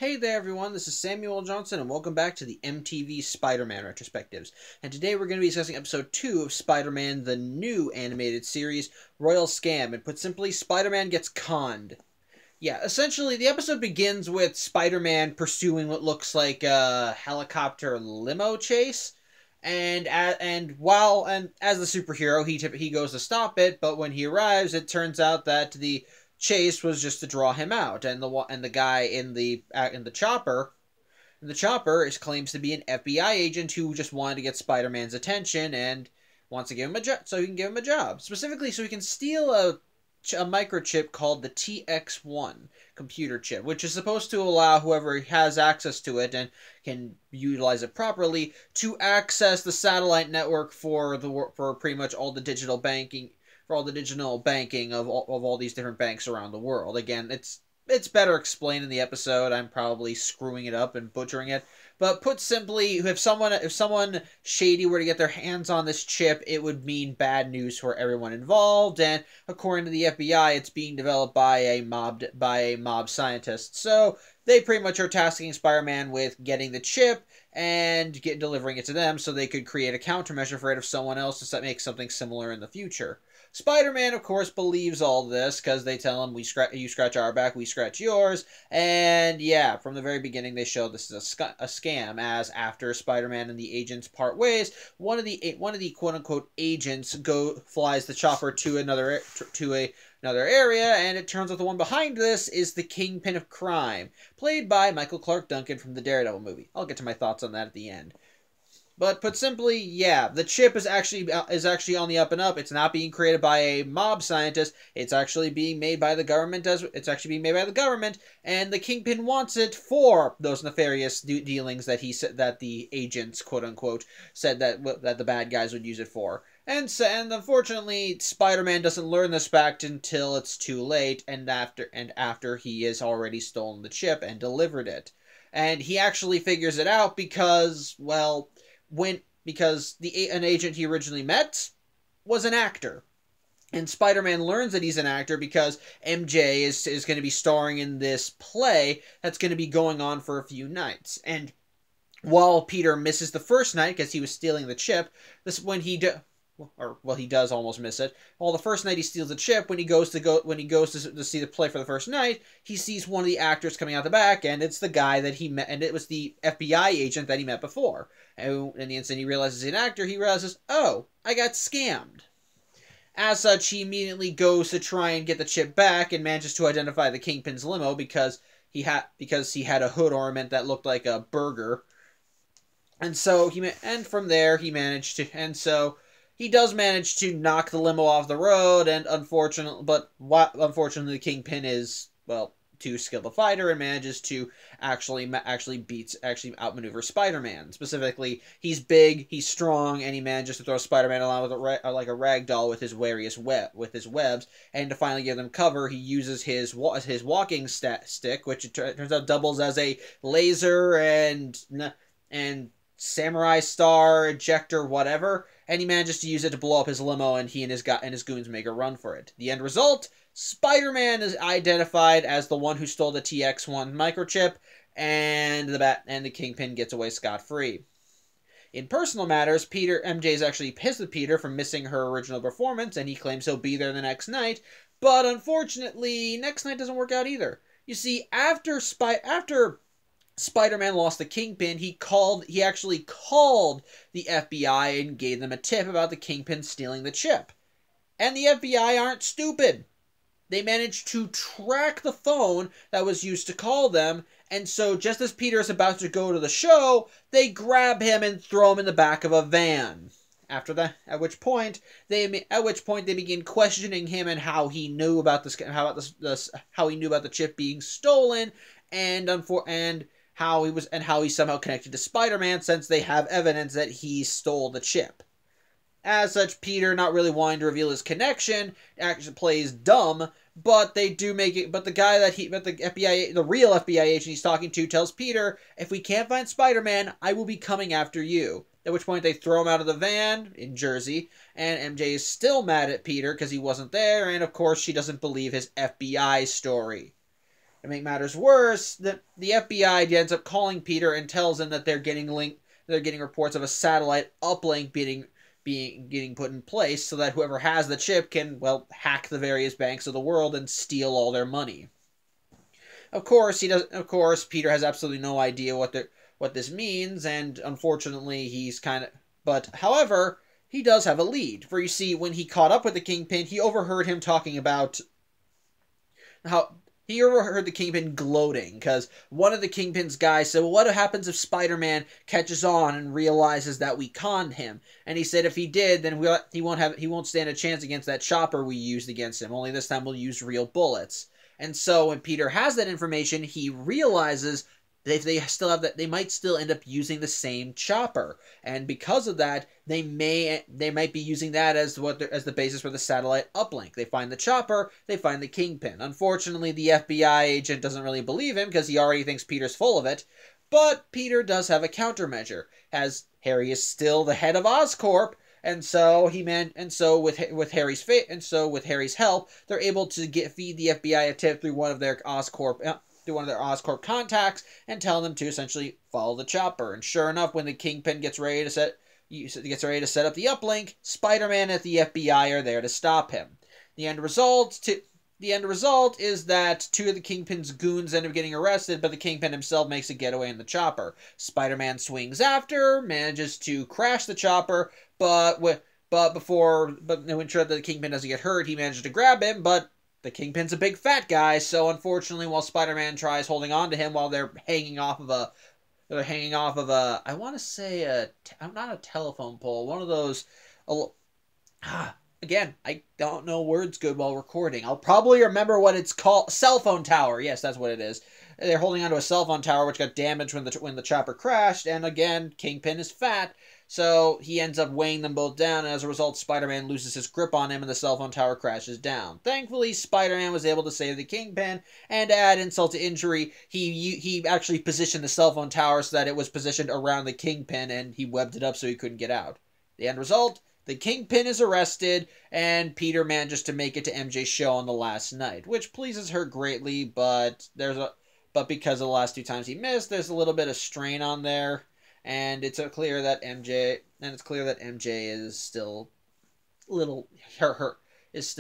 Hey there everyone, this is Samuel Johnson and welcome back to the MTV Spider-Man Retrospectives. And today we're going to be discussing episode 2 of Spider-Man, the new animated series, Royal Scam. And put simply, Spider-Man gets conned. Yeah, essentially the episode begins with Spider-Man pursuing what looks like a helicopter limo chase. And as the superhero, he goes to stop it, but when he arrives, it turns out that the chase was just to draw him out, and the guy in the chopper claims to be an FBI agent who just wanted to get Spider-Man's attention and wants to give him a job, so he can give him a job, specifically so he can steal a microchip called the TX1 computer chip, which is supposed to allow whoever has access to it and can utilize it properly to access the satellite network for pretty much all the digital banking of all these different banks around the world. Again, it's better explained in the episode. I'm probably screwing it up and butchering it. But put simply, if someone shady were to get their hands on this chip, it would mean bad news for everyone involved. And according to the FBI, it's being developed by a mob scientist. So they pretty much are tasking Spider-Man with getting the chip and delivering it to them, so they could create a countermeasure for it if someone else makes something similar in the future. Spider-Man, of course, believes all this because they tell him, you scratch our back, we scratch yours. And yeah, from the very beginning, they show this is a scam, as after Spider-Man and the agents part ways, one of the quote-unquote agents flies the chopper to another area, and it turns out the one behind this is the Kingpin of Crime, played by Michael Clark Duncan from the Daredevil movie. I'll get to my thoughts on that at the end. But put simply, yeah, the chip is actually on the up and up. It's not being created by a mob scientist. It's actually being made by the government. And the Kingpin wants it for those nefarious dealings that that the agents, quote unquote, said that the bad guys would use it for. And unfortunately, Spider-Man doesn't learn this fact until it's too late, and after he has already stolen the chip and delivered it. And he actually figures it out because, well, an agent he originally met was an actor. And Spider-Man learns that he's an actor because MJ is going to be starring in this play that's going to be going on for a few nights. And while Peter misses the first night because he was stealing the chip, he does almost miss it. Well, the first night he steals the chip, when he goes to see the play for the first night, he sees one of the actors coming out the back, and it's the guy that he met, and it was the FBI agent that he met before. And in the instant he realizes he's an actor, he realizes, oh, I got scammed. As such, he immediately goes to try and get the chip back and manages to identify the Kingpin's limo because he had a hood ornament that looked like a burger. And so he does manage to knock the limo off the road, and unfortunately, the Kingpin is, well, too skilled a fighter and manages to actually outmaneuver Spider-Man. Specifically, he's big, he's strong, and he manages to throw Spider-Man along with like a rag doll with his webs. And to finally give them cover, he uses his walking stick, which it turns out doubles as a laser and samurai star ejector, whatever. And he manages to use it to blow up his limo, and he and his goons make a run for it. The end result: Spider-Man is identified as the one who stole the TX1 microchip, and the Kingpin gets away scot-free. In personal matters, MJ is actually pissed with Peter for missing her original performance, and he claims he'll be there the next night. But unfortunately, next night doesn't work out either. You see, after Spider-Man lost the Kingpin, he actually called the FBI and gave them a tip about the Kingpin stealing the chip. And the FBI aren't stupid. They managed to track the phone that was used to call them, and so just as Peter is about to go to the show, they grab him and throw him in the back of a van. At which point they begin questioning him and how he knew about how he knew about the chip being stolen, and how he's somehow connected to Spider-Man, since they have evidence that he stole the chip. As such, Peter, not really wanting to reveal his connection, actually plays dumb, but they do make it. But the real FBI agent he's talking to tells Peter, if we can't find Spider-Man, I will be coming after you. At which point they throw him out of the van in Jersey, and MJ is still mad at Peter because he wasn't there, and of course she doesn't believe his FBI story. To make matters worse, the FBI ends up calling Peter and tells him that they're getting reports of a satellite uplink getting put in place so that whoever has the chip can, well, hack the various banks of the world and steal all their money. Of course, Peter has absolutely no idea what this means, and unfortunately, however, he does have a lead. For you see, when he caught up with the Kingpin, he overheard him talking about how he overheard the Kingpin gloating, because one of the Kingpin's guys said, well, what happens if Spider-Man catches on and realizes that we conned him? And he said if he did, then he won't stand a chance against that chopper we used against him, only this time we'll use real bullets. And so when Peter has that information, he realizes that if they still have that, they might still end up using the same chopper, and because of that, they might be using that as the basis for the satellite uplink. They find the chopper, they find the Kingpin. Unfortunately, the FBI agent doesn't really believe him because he already thinks Peter's full of it. But Peter does have a countermeasure, as Harry is still the head of Oscorp. And so with Harry's help, they're able to feed the FBI a tip through one of their Oscorp contacts and tell them to essentially follow the chopper. And sure enough, when the Kingpin gets ready to set up the uplink, Spider-Man and the FBI are there to stop him. The end result is that two of the Kingpin's goons end up getting arrested, but the Kingpin himself makes a getaway in the chopper. Spider-Man swings after, manages to crash the chopper, but to ensure that the Kingpin doesn't get hurt, he manages to grab him, but the Kingpin's a big fat guy, so unfortunately, while Spider-Man tries holding on to him while they're hanging off of a, I want to say not a telephone pole, one of those, again, I don't know words good while recording. I'll probably remember what it's called. Cell phone tower. Yes, that's what it is. They're holding onto a cell phone tower which got damaged when the chopper crashed, and again, Kingpin is fat, so he ends up weighing them both down, and as a result, Spider-Man loses his grip on him and the cell phone tower crashes down. Thankfully, Spider-Man was able to save the Kingpin, and to add insult to injury, he actually positioned the cell phone tower so that it was positioned around the Kingpin, and he webbed it up so he couldn't get out. The end result? The Kingpin is arrested, and Peter manages to make it to MJ's show on the last night, which pleases her greatly, but because of the last two times he missed, there's a little bit of strain on there, and it's clear that MJ is still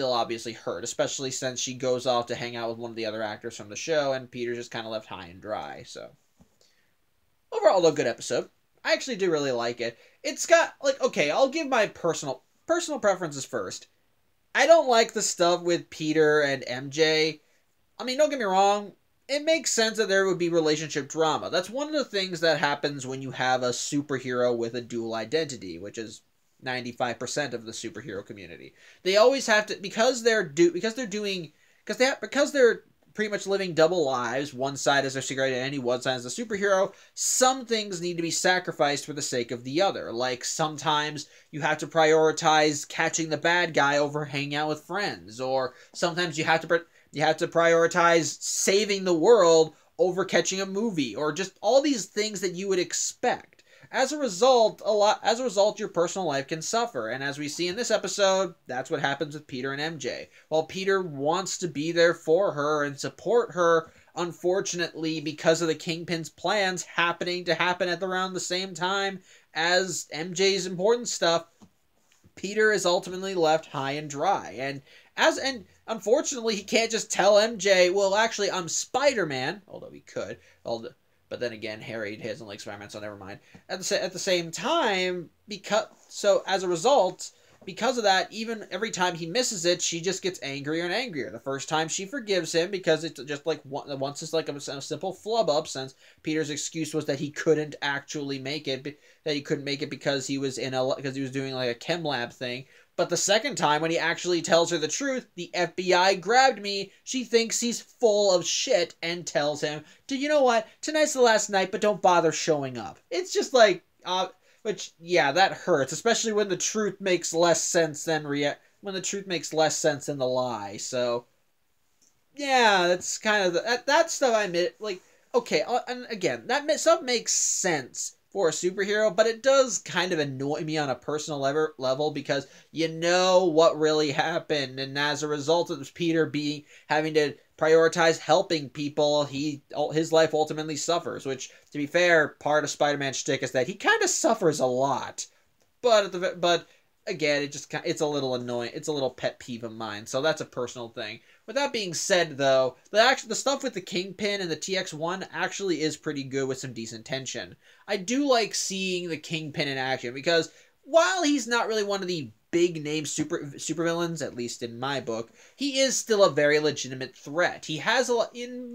obviously hurt, especially since she goes off to hang out with one of the other actors from the show, and Peter's just kind of left high and dry. So overall, a good episode. I actually do really like it. It's got, okay, I'll give my personal preferences first. I don't like the stuff with Peter and MJ. I mean, don't get me wrong, it makes sense that there would be relationship drama. That's one of the things that happens when you have a superhero with a dual identity, which is 95% of the superhero community. They always have to, because they're pretty much living double lives. One side is their secret identity, one side is the superhero. Some things need to be sacrificed for the sake of the other. Like, sometimes you have to prioritize catching the bad guy over hanging out with friends. Or sometimes you have to prioritize saving the world over catching a movie. Or just all these things that you would expect. As a result, your personal life can suffer. And as we see in this episode, that's what happens with Peter and MJ. While Peter wants to be there for her and support her, unfortunately, because of the Kingpin's plans happening to happen at around the same time as MJ's important stuff, Peter is ultimately left high and dry. And unfortunately, he can't just tell MJ, well, actually, I'm Spider-Man, although he could, but then again, Harry doesn't like Spider-Man, so never mind. At the same time, as a result, because of that, even every time he misses it, she just gets angrier and angrier. The first time she forgives him because it's just once it's like a simple flub up, since Peter's excuse was that he couldn't actually make it, because he was doing like a chem lab thing. But the second time, when he actually tells her the truth, the FBI grabbed me, she thinks he's full of shit and tells him, you know what, tonight's the last night, but don't bother showing up. It's just like, that hurts, especially when the truth makes less sense than the lie. So, yeah, that's kind of that stuff I admit, okay, and again, that stuff makes sense for a superhero, but it does kind of annoy me on a personal level because you know what really happened, and as a result of Peter having to prioritize helping people, his life ultimately suffers. Which, to be fair, part of Spider-Man's shtick is that he kind of suffers a lot. But again, it's a little annoying. It's a little pet peeve of mine. So that's a personal thing. With that being said, though, the stuff with the Kingpin and the TX1 actually is pretty good with some decent tension. I do like seeing the Kingpin in action because while he's not really one of the big name supervillains, at least in my book, he is still a very legitimate threat. He has a lot in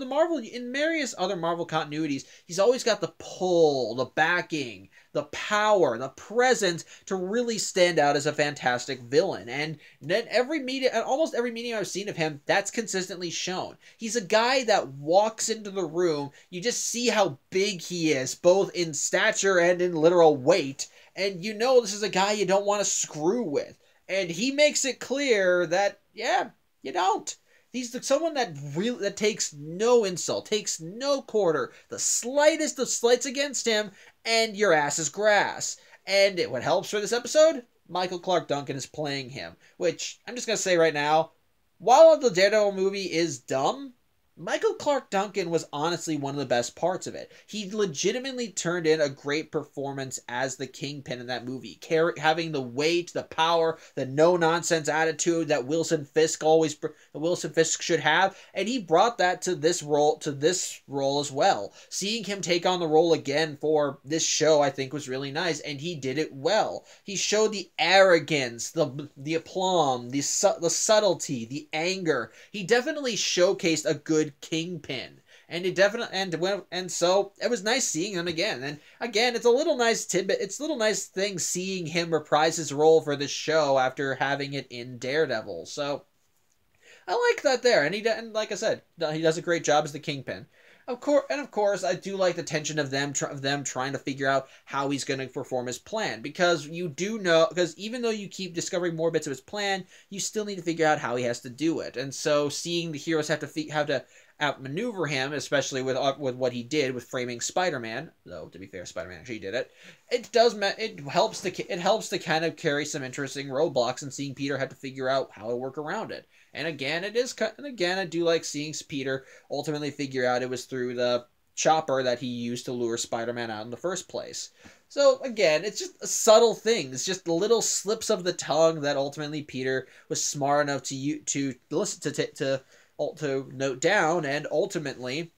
various other Marvel continuities. He's always got the pull, the backing, the power, the presence to really stand out as a fantastic villain. And then almost every media I've seen of him, that's consistently shown. He's a guy that walks into the room, you just see how big he is, both in stature and in literal weight, and you know this is a guy you don't want to screw with. And he makes it clear that, yeah, you don't. He's someone that takes no insult, takes no quarter, the slightest of slights against him, and your ass is grass. And what helps for this episode? Michael Clarke Duncan is playing him, which I'm just going to say right now, while the Daredevil movie is dumb, Michael Clarke Duncan was honestly one of the best parts of it. He legitimately turned in a great performance as the Kingpin in that movie, having the weight, the power, the no-nonsense attitude that Wilson Fisk should have, and he brought that to this role as well. Seeing him take on the role again for this show, I think, was really nice, and he did it well. He showed the arrogance, the aplomb, the subtlety, the anger. He definitely showcased a good Kingpin, and so it was nice seeing him again. And again, it's a little nice tidbit. It's a little nice thing seeing him reprise his role for this show after having it in Daredevil. So I like that there, and like I said, he does a great job as the Kingpin. Of course, I do like the tension of them trying to figure out how he's going to perform his plan, because even though you keep discovering more bits of his plan, you still need to figure out how he has to do it. And so seeing the heroes have to outmaneuver him, especially with what he did with framing Spider-Man, though to be fair, Spider-Man actually did it. It helps to kind of carry some interesting roadblocks, and seeing Peter have to figure out how to work around it. And again, I do like seeing Peter ultimately figure out it was through the chopper that he used to lure Spider-Man out in the first place. So again, it's just a subtle thing. It's just little slips of the tongue that ultimately Peter was smart enough to listen to note down, and ultimately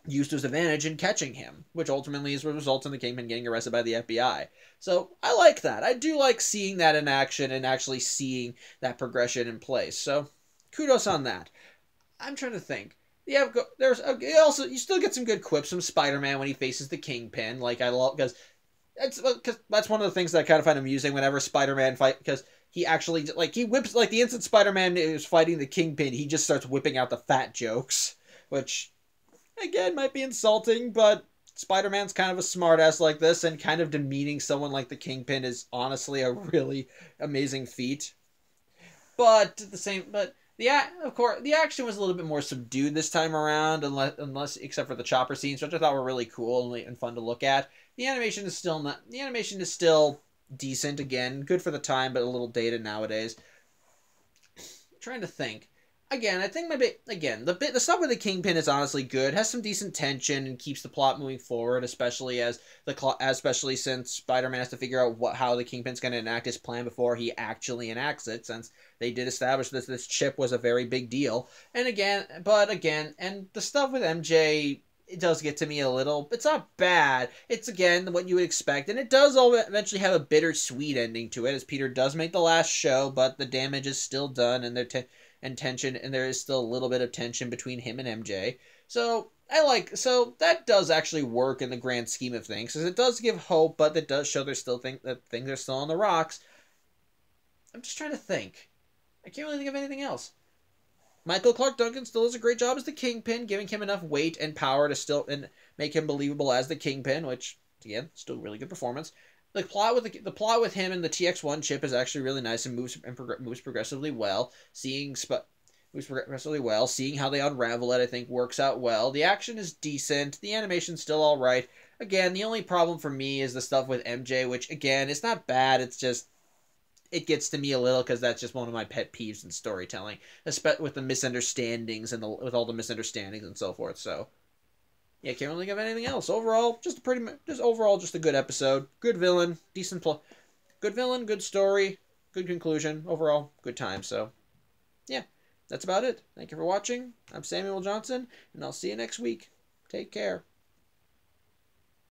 used to his advantage in catching him, which ultimately is what results in the Kingpin getting arrested by the FBI. So I like that. I do like seeing that in action and actually seeing that progression in place. So kudos on that. I'm trying to think. Yeah, you still get some good quips from Spider-Man when he faces the Kingpin. Like, I love, because that's one of the things that I kind of find amusing whenever Spider-Man fight, because he actually, he whips, the instant Spider-Man is fighting the Kingpin, he just starts whipping out the fat jokes, which, again, might be insulting, but Spider-Man's kind of a smartass like this, and kind of demeaning someone like the Kingpin is honestly a really amazing feat. But of course, the action was a little bit more subdued this time around, unless except for the chopper scenes, which I thought were really cool and fun to look at. The animation is still decent, again, good for the time, but a little dated nowadays. I'm trying to think. Again, I think the stuff with the Kingpin is honestly good. Has some decent tension and keeps the plot moving forward, especially since Spider-Man has to figure out how the Kingpin's going to enact his plan before he actually enacts it, since they did establish that this chip was a very big deal. And the stuff with MJ, it does get to me a little. It's not bad. It's, again, what you would expect, and it does eventually have a bittersweet ending to it, as Peter does make the last show, but the damage is still done, and there is still a little bit of tension between him and MJ. So that does actually work in the grand scheme of things, because it does give hope, but it does show that things are still on the rocks. I'm just trying to think. I can't really think of anything else. Michael Clarke Duncan still does a great job as the Kingpin, giving him enough weight and power to still make him believable as the Kingpin, which, again, still really good performance. The plot with him and the TX1 chip is actually really nice and moves progressively well. Seeing how they unravel it, I think, works out well. The action is decent. The animation's still all right. Again, the only problem for me is the stuff with MJ, which, again, it's not bad. It's just, it gets to me a little because that's just one of my pet peeves in storytelling, especially with the misunderstandings and with all the misunderstandings and so forth. So yeah, can't really give anything else. Overall, just a good episode. Good villain, good villain, good story, good conclusion. Overall, good time. So yeah, that's about it. Thank you for watching. I'm Samuel Johnson, and I'll see you next week. Take care.